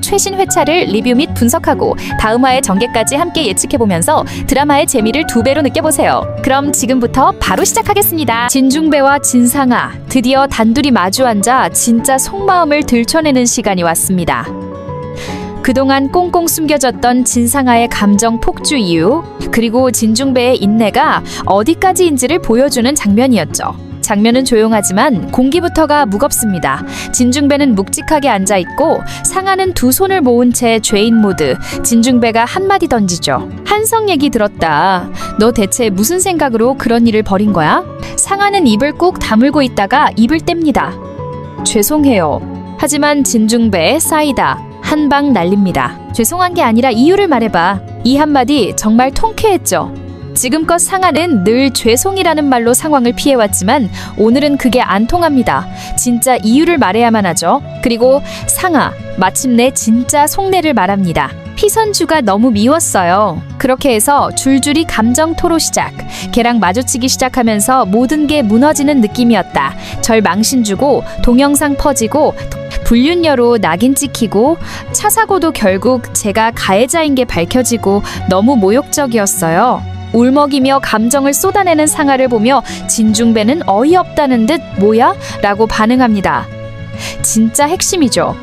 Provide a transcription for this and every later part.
최신 회차를 리뷰 및 분석하고 다음 화의 전개까지 함께 예측해보면서 드라마의 재미를 2배로 느껴보세요. 그럼 지금부터 바로 시작하겠습니다. 진중배와 진상아, 드디어 단둘이 마주 앉아 진짜 속마음을 들춰내는 시간이 왔습니다. 그동안 꽁꽁 숨겨졌던 진상아의 감정 폭주 이유, 그리고 진중배의 인내가 어디까지인지를 보여주는 장면이었죠. 장면은 조용하지만 공기부터가 무겁습니다. 진중배는 묵직하게 앉아있고 상아는 두 손을 모은 채 죄인 모드. 진중배가 한마디 던지죠. 한성 얘기 들었다. 너 대체 무슨 생각으로 그런 일을 벌인 거야? 상아는 입을 꾹 다물고 있다가 입을 뗍니다. 죄송해요. 하지만 진중배 싸이다. 한 방 날립니다. 죄송한 게 아니라 이유를 말해봐. 이 한마디 정말 통쾌했죠. 지금껏 상아는 늘 죄송이라는 말로 상황을 피해왔지만 오늘은 그게 안 통합니다. 진짜 이유를 말해야만 하죠. 그리고 상아, 마침내 진짜 속내를 말합니다. 피선주가 너무 미웠어요. 그렇게 해서 줄줄이 감정 토로 시작. 걔랑 마주치기 시작하면서 모든 게 무너지는 느낌이었다. 절 망신 주고 동영상 퍼지고 불륜녀로 낙인 찍히고 차 사고도 결국 제가 가해자인 게 밝혀지고 너무 모욕적이었어요. 울먹이며 감정을 쏟아내는 상아를 보며 진중배는 어이없다는 듯 뭐야? 라고 반응합니다. 진짜 핵심이죠.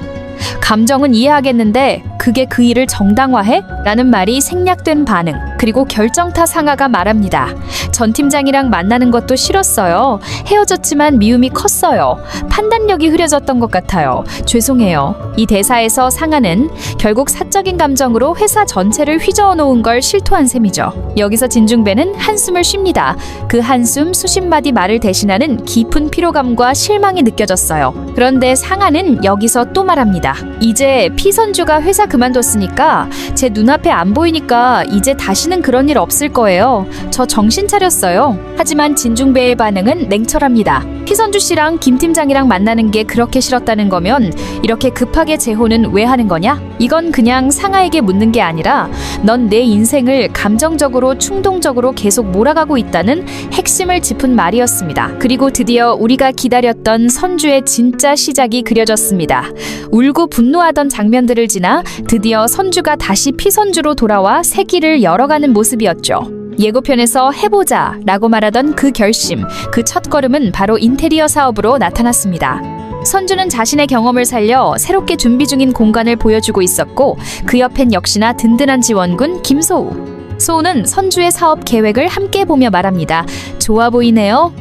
감정은 이해하겠는데 그게 그 일을 정당화해? 라는 말이 생략된 반응. 그리고 결정타 상아가 말합니다. 전 팀장이랑 만나는 것도 싫었어요. 헤어졌지만 미움이 컸어요. 판단력이 흐려졌던 것 같아요. 죄송해요. 이 대사에서 상아는 결국 사적인 감정으로 회사 전체를 휘저어 놓은 걸 실토한 셈이죠. 여기서 진중배는 한숨을 쉽니다. 그 한숨 수십 마디 말을 대신하는 깊은 피로감과 실망이 느껴졌어요. 그런데 상아는 여기서 또 말합니다. 이제 피선주가 회사 그만뒀으니까 제 눈앞에 안 보이니까 이제 다시는 그런 일 없을 거예요. 저 정신 차렸어요. 하지만 진중배의 반응은 냉철합니다. 피선주 씨랑 김 팀장이랑 만나는 게 그렇게 싫었다는 거면 이렇게 급하게 재혼은 왜 하는 거냐? 이건 그냥 상아에게 묻는 게 아니라 넌 내 인생을 감정적으로 충동적으로 계속 몰아가고 있다는 핵심을 짚은 말이었습니다. 그리고 드디어 우리가 기다렸던 선주의 진짜 시작이 그려졌습니다. 울고 분노하던 장면들을 지나 드디어 선주가 다시 피선주로 돌아와 새 길을 열어가는 모습이었죠. 예고편에서 해보자 라고 말하던 그 결심, 그 첫걸음은 바로 인테리어 사업으로 나타났습니다. 선주는 자신의 경험을 살려 새롭게 준비 중인 공간을 보여주고 있었고 그 옆엔 역시나 든든한 지원군 김소우. 소우는 선주의 사업 계획을 함께 보며 말합니다. 좋아 보이네요.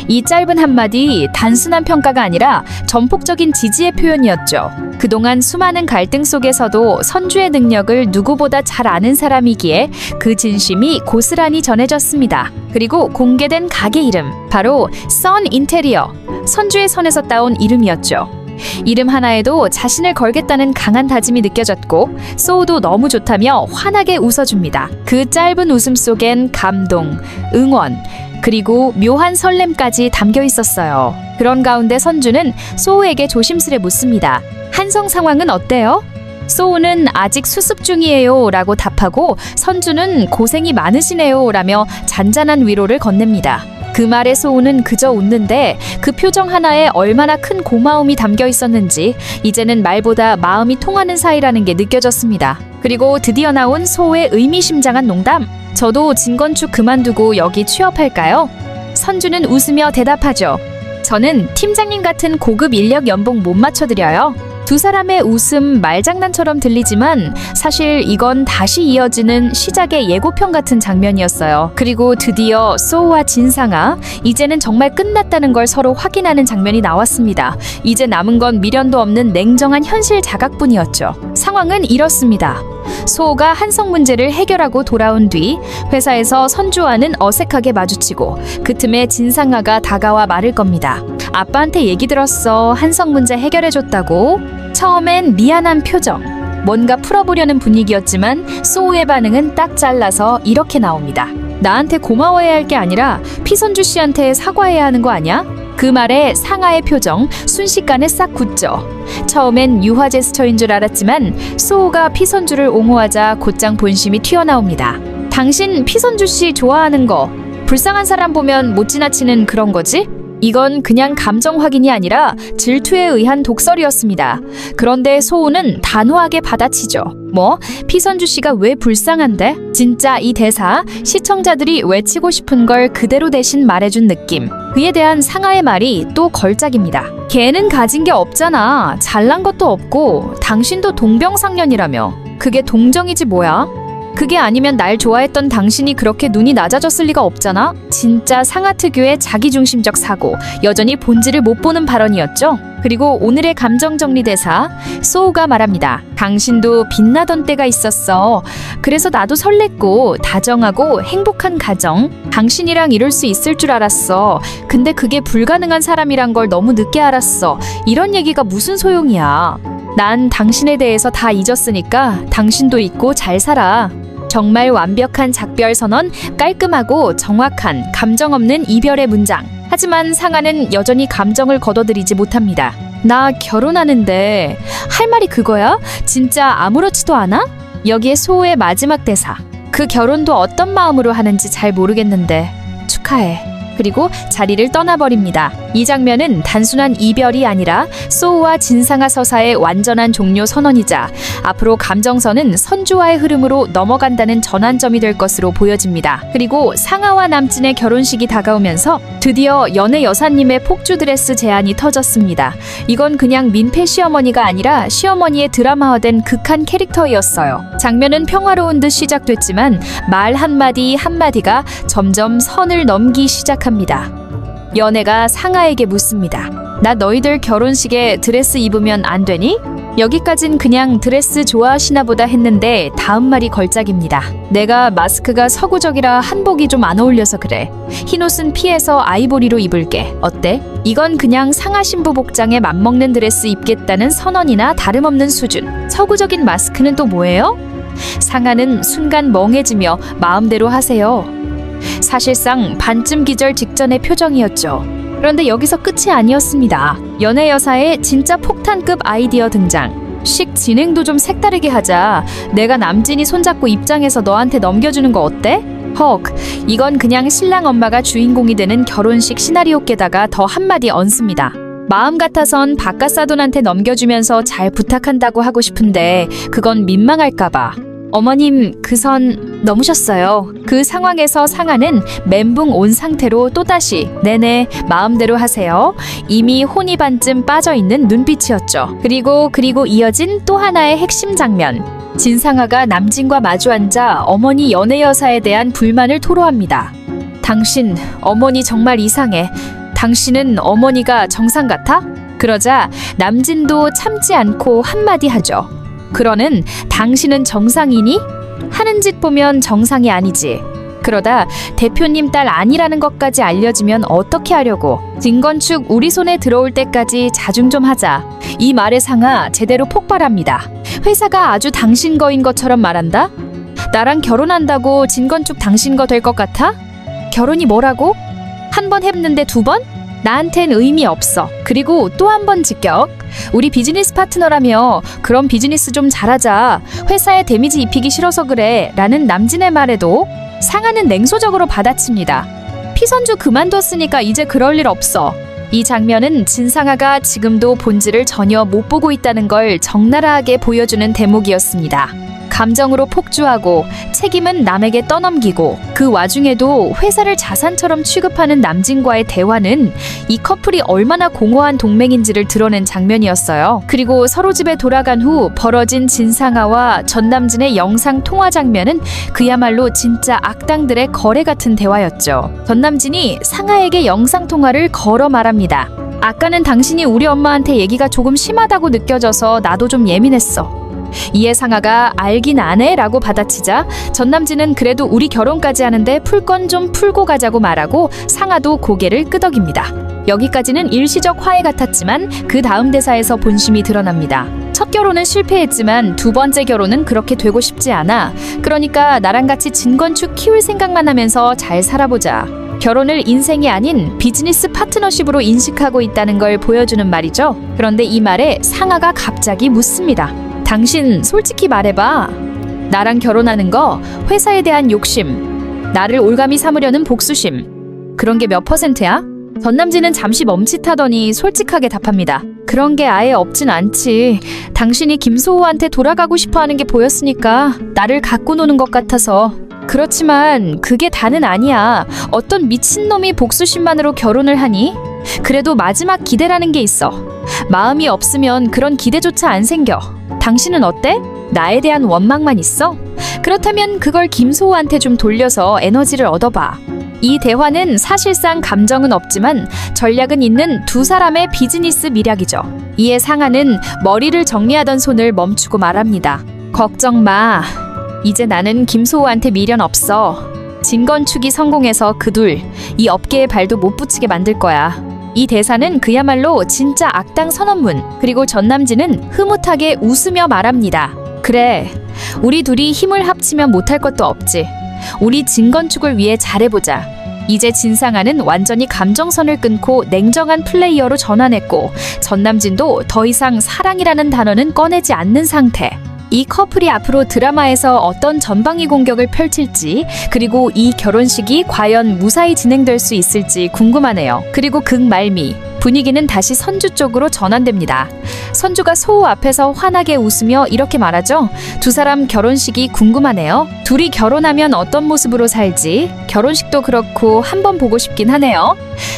이 짧은 한마디 단순한 평가가 아니라 전폭적인 지지의 표현이었죠. 그동안 수많은 갈등 속에서도 선주의 능력을 누구보다 잘 아는 사람이기에 그 진심이 고스란히 전해졌습니다. 그리고 공개된 가게 이름, 바로 선 인테리어, 선주의 선에서 따온 이름이었죠. 이름 하나에도 자신을 걸겠다는 강한 다짐이 느껴졌고 소우도 너무 좋다며 환하게 웃어줍니다. 그 짧은 웃음 속엔 감동, 응원, 그리고 묘한 설렘까지 담겨 있었어요. 그런 가운데 선주는 소우에게 조심스레 묻습니다. 한성 상황은 어때요? 소우는 아직 수습 중이에요 라고 답하고 선주는 고생이 많으시네요 라며 잔잔한 위로를 건넵니다. 그 말에 소우는 그저 웃는데 그 표정 하나에 얼마나 큰 고마움이 담겨 있었는지 이제는 말보다 마음이 통하는 사이라는 게 느껴졌습니다. 그리고 드디어 나온 소우의 의미심장한 농담. 저도 진건축 그만두고 여기 취업할까요? 선주는 웃으며 대답하죠. 저는 팀장님 같은 고급 인력 연봉 못 맞춰드려요. 두 사람의 웃음 말장난처럼 들리지만 사실 이건 다시 이어지는 시작의 예고편 같은 장면이었어요. 그리고 드디어 소우와 진상아, 이제는 정말 끝났다는 걸 서로 확인하는 장면이 나왔습니다. 이제 남은 건 미련도 없는 냉정한 현실 자각뿐이었죠. 상황은 이렇습니다. 소우가 한성 문제를 해결하고 돌아온 뒤 회사에서 선주와는 어색하게 마주치고 그 틈에 진상아가 다가와 말을 겁니다. 아빠한테 얘기 들었어. 한성 문제 해결해줬다고. 처음엔 미안한 표정, 뭔가 풀어보려는 분위기였지만 소우의 반응은 딱 잘라서 이렇게 나옵니다. 나한테 고마워해야 할 게 아니라 피선주 씨한테 사과해야 하는 거 아니야? 그 말에 상아의 표정 순식간에 싹 굳죠. 처음엔 유화 제스처인 줄 알았지만 소우가 피선주를 옹호하자 곧장 본심이 튀어나옵니다. 당신 피선주 씨 좋아하는 거 불쌍한 사람 보면 못 지나치는 그런 거지? 이건 그냥 감정 확인이 아니라 질투에 의한 독설이었습니다. 그런데 소우는 단호하게 받아치죠. 뭐? 피선주 씨가 왜 불쌍한데? 진짜 이 대사, 시청자들이 외치고 싶은 걸 그대로 대신 말해준 느낌. 그에 대한 상하의 말이 또 걸작입니다. 걔는 가진 게 없잖아. 잘난 것도 없고 당신도 동병상련이라며. 그게 동정이지 뭐야? 그게 아니면 날 좋아했던 당신이 그렇게 눈이 낮아졌을 리가 없잖아? 진짜 상하 특유의 자기중심적 사고, 여전히 본질을 못 보는 발언이었죠? 그리고 오늘의 감정정리 대사, 소우가 말합니다. 당신도 빛나던 때가 있었어. 그래서 나도 설렜고 다정하고 행복한 가정, 당신이랑 이룰 수 있을 줄 알았어. 근데 그게 불가능한 사람이란 걸 너무 늦게 알았어. 이런 얘기가 무슨 소용이야. 난 당신에 대해서 다 잊었으니까 당신도 잊고 잘 살아. 정말 완벽한 작별 선언, 깔끔하고 정확한 감정 없는 이별의 문장. 하지만 상하는 여전히 감정을 걷어들이지 못합니다. 나 결혼하는데 할 말이 그거야? 진짜 아무렇지도 않아? 여기에 소우의 마지막 대사. 그 결혼도 어떤 마음으로 하는지 잘 모르겠는데 축하해. 그리고 자리를 떠나버립니다. 이 장면은 단순한 이별이 아니라 소우와 진상아 서사의 완전한 종료 선언이자 앞으로 감정선은 선주와의 흐름으로 넘어간다는 전환점이 될 것으로 보여집니다. 그리고 상하와 남진의 결혼식이 다가오면서 드디어 연애 여사님의 폭주 드레스 제안이 터졌습니다. 이건 그냥 민폐 시어머니가 아니라 시어머니의 드라마화된 극한 캐릭터였어요. 장면은 평화로운 듯 시작됐지만 말 한마디 한마디가 점점 선을 넘기 시작합니다. 연애가 상하에게 묻습니다. 나 너희들 결혼식에 드레스 입으면 안 되니? 여기까진 그냥 드레스 좋아하시나 보다 했는데 다음 말이 걸작입니다. 내가 마스크가 서구적이라 한복이 좀 안 어울려서 그래. 흰옷은 피해서 아이보리로 입을게. 어때? 이건 그냥 상하 신부 복장에 맞먹는 드레스 입겠다는 선언이나 다름없는 수준. 서구적인 마스크는 또 뭐예요? 상하는 순간 멍해지며 마음대로 하세요. 사실상 반쯤 기절 직전의 표정이었죠. 그런데 여기서 끝이 아니었습니다. 연애 여사의 진짜 폭탄급 아이디어 등장. 식 진행도 좀 색다르게 하자. 내가 남진이 손잡고 입장해서 너한테 넘겨주는 거 어때? 헉, 이건 그냥 신랑 엄마가 주인공이 되는 결혼식 시나리오께다가 더 한마디 얹습니다. 마음 같아선 바깥사돈한테 넘겨주면서 잘 부탁한다고 하고 싶은데 그건 민망할까봐. 어머님, 그 선 넘으셨어요. 그 상황에서 상하는 멘붕 온 상태로 또다시 네네 마음대로 하세요. 이미 혼이 반쯤 빠져있는 눈빛이었죠. 그리고 이어진 또 하나의 핵심 장면. 진상아가 남진과 마주 앉아 어머니 연애 여사에 대한 불만을 토로합니다. 당신 어머니 정말 이상해. 당신은 어머니가 정상 같아? 그러자 남진도 참지 않고 한마디 하죠. 그러는 당신은 정상이니? 하는 짓 보면 정상이 아니지. 그러다 대표님 딸 아니라는 것까지 알려지면 어떻게 하려고. 진건축 우리 손에 들어올 때까지 자중 좀 하자. 이 말에 상하 제대로 폭발합니다. 회사가 아주 당신 거인 것처럼 말한다? 나랑 결혼한다고 진건축 당신 거 될 것 같아? 결혼이 뭐라고? 한 번 했는데 두 번? 나한텐 의미 없어. 그리고 또 한 번 직격. 우리 비즈니스 파트너라며 그럼 비즈니스 좀 잘하자. 회사에 데미지 입히기 싫어서 그래. 라는 남진의 말에도 상하는 냉소적으로 받아칩니다. 피선주 그만뒀으니까 이제 그럴 일 없어. 이 장면은 진상아가 지금도 본질을 전혀 못 보고 있다는 걸 적나라하게 보여주는 대목이었습니다. 감정으로 폭주하고 책임은 남에게 떠넘기고 그 와중에도 회사를 자산처럼 취급하는 남진과의 대화는 이 커플이 얼마나 공허한 동맹인지를 드러낸 장면이었어요. 그리고 서로 집에 돌아간 후 벌어진 진상아와 전남진의 영상 통화 장면은 그야말로 진짜 악당들의 거래 같은 대화였죠. 전남진이 상아에게 영상 통화를 걸어 말합니다. 아까는 당신이 우리 엄마한테 얘기가 조금 심하다고 느껴져서 나도 좀 예민했어. 이에 상아가 알긴 안 해? 라고 받아치자 전남진은 그래도 우리 결혼까지 하는데 풀 건 좀 풀고 가자고 말하고 상아도 고개를 끄덕입니다. 여기까지는 일시적 화해 같았지만 그 다음 대사에서 본심이 드러납니다. 첫 결혼은 실패했지만 두 번째 결혼은 그렇게 되고 싶지 않아. 그러니까 나랑 같이 진건축 키울 생각만 하면서 잘 살아보자. 결혼을 인생이 아닌 비즈니스 파트너십으로 인식하고 있다는 걸 보여주는 말이죠. 그런데 이 말에 상아가 갑자기 묻습니다. 당신 솔직히 말해봐. 나랑 결혼하는 거 회사에 대한 욕심, 나를 올가미 삼으려는 복수심, 그런 게 몇 %야? 전남진은 잠시 멈칫하더니 솔직하게 답합니다. 그런 게 아예 없진 않지. 당신이 김소호한테 돌아가고 싶어 하는 게 보였으니까 나를 갖고 노는 것 같아서. 그렇지만 그게 다는 아니야. 어떤 미친놈이 복수심만으로 결혼을 하니? 그래도 마지막 기대라는 게 있어. 마음이 없으면 그런 기대조차 안 생겨. 당신은 어때? 나에 대한 원망만 있어? 그렇다면 그걸 김소호한테 좀 돌려서 에너지를 얻어봐. 이 대화는 사실상 감정은 없지만 전략은 있는 두 사람의 비즈니스 밀약이죠. 이에 상아는 머리를 정리하던 손을 멈추고 말합니다. 걱정 마. 이제 나는 김소호한테 미련 없어. 진건축이 성공해서 그 둘, 이 업계에 발도 못 붙이게 만들 거야. 이 대사는 그야말로 진짜 악당 선언문. 그리고 전남진은 흐뭇하게 웃으며 말합니다. 그래, 우리 둘이 힘을 합치면 못할 것도 없지. 우리 진건축을 위해 잘해보자. 이제 진상아는 완전히 감정선을 끊고 냉정한 플레이어로 전환했고 전남진도 더 이상 사랑이라는 단어는 꺼내지 않는 상태. 이 커플이 앞으로 드라마에서 어떤 전방위 공격을 펼칠지, 그리고 이 결혼식이 과연 무사히 진행될 수 있을지 궁금하네요. 그리고 극 말미, 분위기는 다시 선주 쪽으로 전환됩니다. 선주가 소호 앞에서 환하게 웃으며 이렇게 말하죠. 두 사람 결혼식이 궁금하네요. 둘이 결혼하면 어떤 모습으로 살지, 결혼식도 그렇고 한번 보고 싶긴 하네요.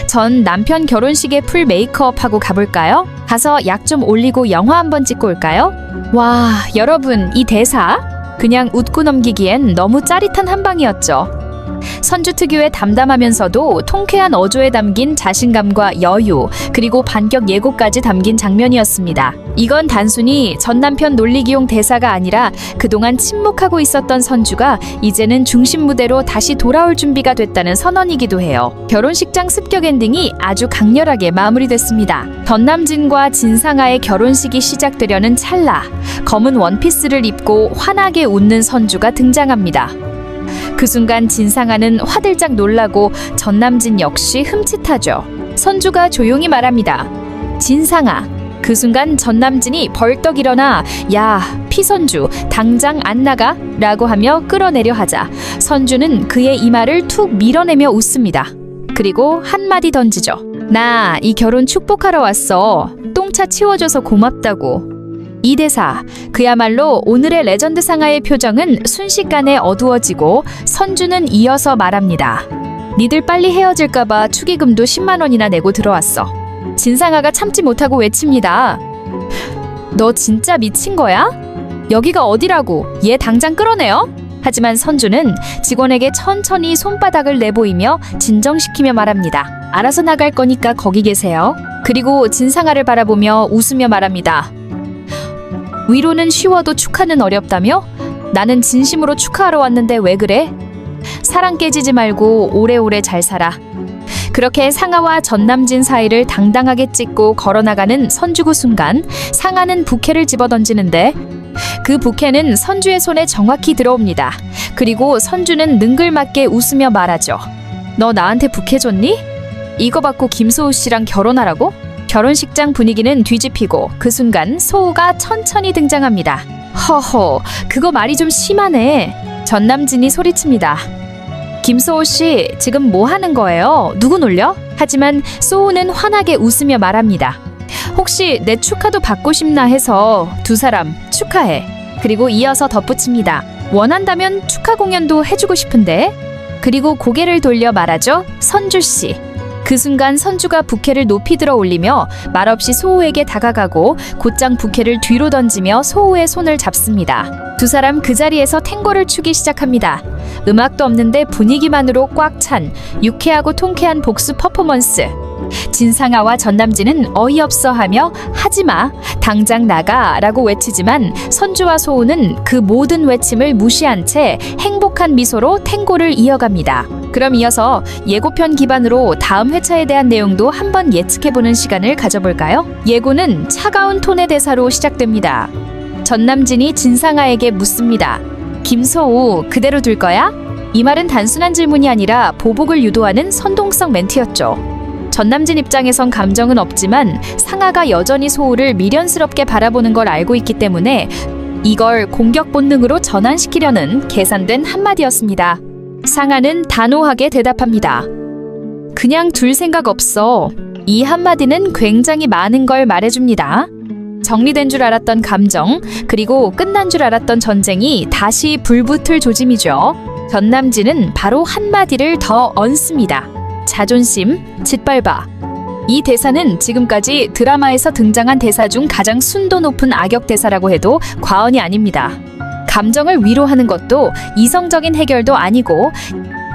전 남편 결혼식에 풀 메이크업하고 가볼까요? 가서 약 좀 올리고 영화 한번 찍고 올까요? 와, 여러분, 이 대사 그냥 웃고 넘기기엔 너무 짜릿한 한 방이었죠. 선주 특유의 담담하면서도 통쾌한 어조에 담긴 자신감과 여유, 그리고 반격 예고까지 담긴 장면이었습니다. 이건 단순히 전 남편 놀리기용 대사가 아니라 그동안 침묵하고 있었던 선주가 이제는 중심 무대로 다시 돌아올 준비가 됐다는 선언이기도 해요. 결혼식장 습격 엔딩이 아주 강렬하게 마무리됐습니다. 전남진과 진상아의 결혼식이 시작되려는 찰나, 검은 원피스를 입고 환하게 웃는 선주가 등장합니다. 그 순간 진상아는 화들짝 놀라고 전남진 역시 흠칫하죠. 선주가 조용히 말합니다. 진상아. 그 순간 전남진이 벌떡 일어나 야, 피선주 당장 안 나가? 라고 하며 끌어내려 하자 선주는 그의 이마를 툭 밀어내며 웃습니다. 그리고 한마디 던지죠. 나 이 결혼 축복하러 왔어. 똥차 치워줘서 고맙다고. 이 대사, 그야말로 오늘의 레전드 상아의 표정은 순식간에 어두워지고 선주는 이어서 말합니다. 니들 빨리 헤어질까봐 축의금도 10만 원이나 내고 들어왔어. 진상아가 참지 못하고 외칩니다. 너 진짜 미친 거야? 여기가 어디라고? 얘 당장 끌어내요? 하지만 선주는 직원에게 천천히 손바닥을 내보이며 진정시키며 말합니다. 알아서 나갈 거니까 거기 계세요. 그리고 진상아를 바라보며 웃으며 말합니다. 위로는 쉬워도 축하는 어렵다며? 나는 진심으로 축하하러 왔는데 왜 그래? 사랑 깨지지 말고 오래오래 잘 살아. 그렇게 상아와 전남진 사이를 당당하게 찍고 걸어나가는 선주구 순간 상아는 부케를 집어던지는데 그 부케는 선주의 손에 정확히 들어옵니다. 그리고 선주는 능글맞게 웃으며 말하죠. 너 나한테 부케 줬니? 이거 받고 김소우 씨랑 결혼하라고? 결혼식장 분위기는 뒤집히고 그 순간 소우가 천천히 등장합니다. 허허, 그거 말이 좀 심하네. 전남진이 소리칩니다. 김소우 씨, 지금 뭐 하는 거예요? 누구 놀려? 하지만 소우는 환하게 웃으며 말합니다. 혹시 내 축하도 받고 싶나 해서 두 사람 축하해. 그리고 이어서 덧붙입니다. 원한다면 축하 공연도 해주고 싶은데. 그리고 고개를 돌려 말하죠. 선주 씨. 그 순간 선주가 부케를 높이 들어 올리며 말없이 소우에게 다가가고 곧장 부케를 뒤로 던지며 소우의 손을 잡습니다. 두 사람 그 자리에서 탱고를 추기 시작합니다. 음악도 없는데 분위기만으로 꽉 찬 유쾌하고 통쾌한 복수 퍼포먼스. 진상아와 전남진은 어이없어하며 하지마, 당장 나가 라고 외치지만 선주와 소우는 그 모든 외침을 무시한 채 행복한 미소로 탱고를 이어갑니다. 그럼 이어서 예고편 기반으로 다음 회차에 대한 내용도 한번 예측해보는 시간을 가져볼까요? 예고는 차가운 톤의 대사로 시작됩니다. 전남진이 진상아에게 묻습니다. 김소우 그대로 둘 거야? 이 말은 단순한 질문이 아니라 보복을 유도하는 선동성 멘트였죠. 전남진 입장에선 감정은 없지만 상아가 여전히 소우를 미련스럽게 바라보는 걸 알고 있기 때문에 이걸 공격 본능으로 전환시키려는 계산된 한마디였습니다. 상아는 단호하게 대답합니다. 그냥 둘 생각 없어. 이 한마디는 굉장히 많은 걸 말해줍니다. 정리된 줄 알았던 감정, 그리고 끝난 줄 알았던 전쟁이 다시 불붙을 조짐이죠. 전남진은 바로 한마디를 더 얹습니다. 자존심, 짓밟아. 이 대사는 지금까지 드라마에서 등장한 대사 중 가장 순도 높은 악역 대사라고 해도 과언이 아닙니다. 감정을 위로하는 것도 이성적인 해결도 아니고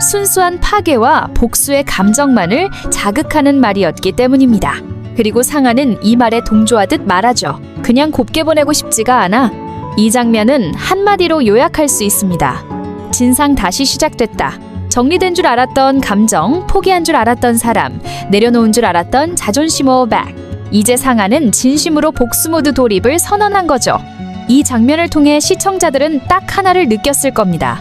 순수한 파괴와 복수의 감정만을 자극하는 말이었기 때문입니다. 그리고 상아는 이 말에 동조하듯 말하죠. 그냥 곱게 보내고 싶지가 않아. 이 장면은 한마디로 요약할 수 있습니다. 진상 다시 시작됐다. 정리된 줄 알았던 감정, 포기한 줄 알았던 사람, 내려놓은 줄 알았던 자존심 오백. 이제 상아는 진심으로 복수 모드 돌입을 선언한 거죠. 이 장면을 통해 시청자들은 딱 하나를 느꼈을 겁니다.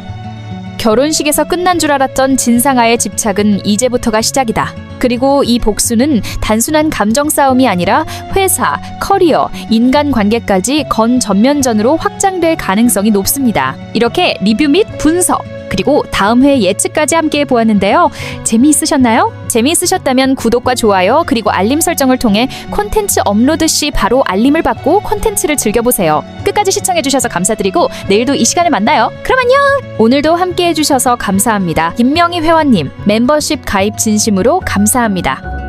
결혼식에서 끝난 줄 알았던 진상아의 집착은 이제부터가 시작이다. 그리고 이 복수는 단순한 감정 싸움이 아니라 회사, 커리어, 인간관계까지 건전면전으로 확장될 가능성이 높습니다. 이렇게 리뷰 및 분석, 그리고 다음 회 예측까지 함께 보았는데요. 재미있으셨나요? 재미있으셨다면 구독과 좋아요 그리고 알림 설정을 통해 콘텐츠 업로드 시 바로 알림을 받고 콘텐츠를 즐겨보세요. 끝까지 시청해주셔서 감사드리고 내일도 이 시간에 만나요. 그럼 안녕! 오늘도 함께 해주셔서 감사합니다. 김명희 회원님 멤버십 가입 진심으로 감사합니다.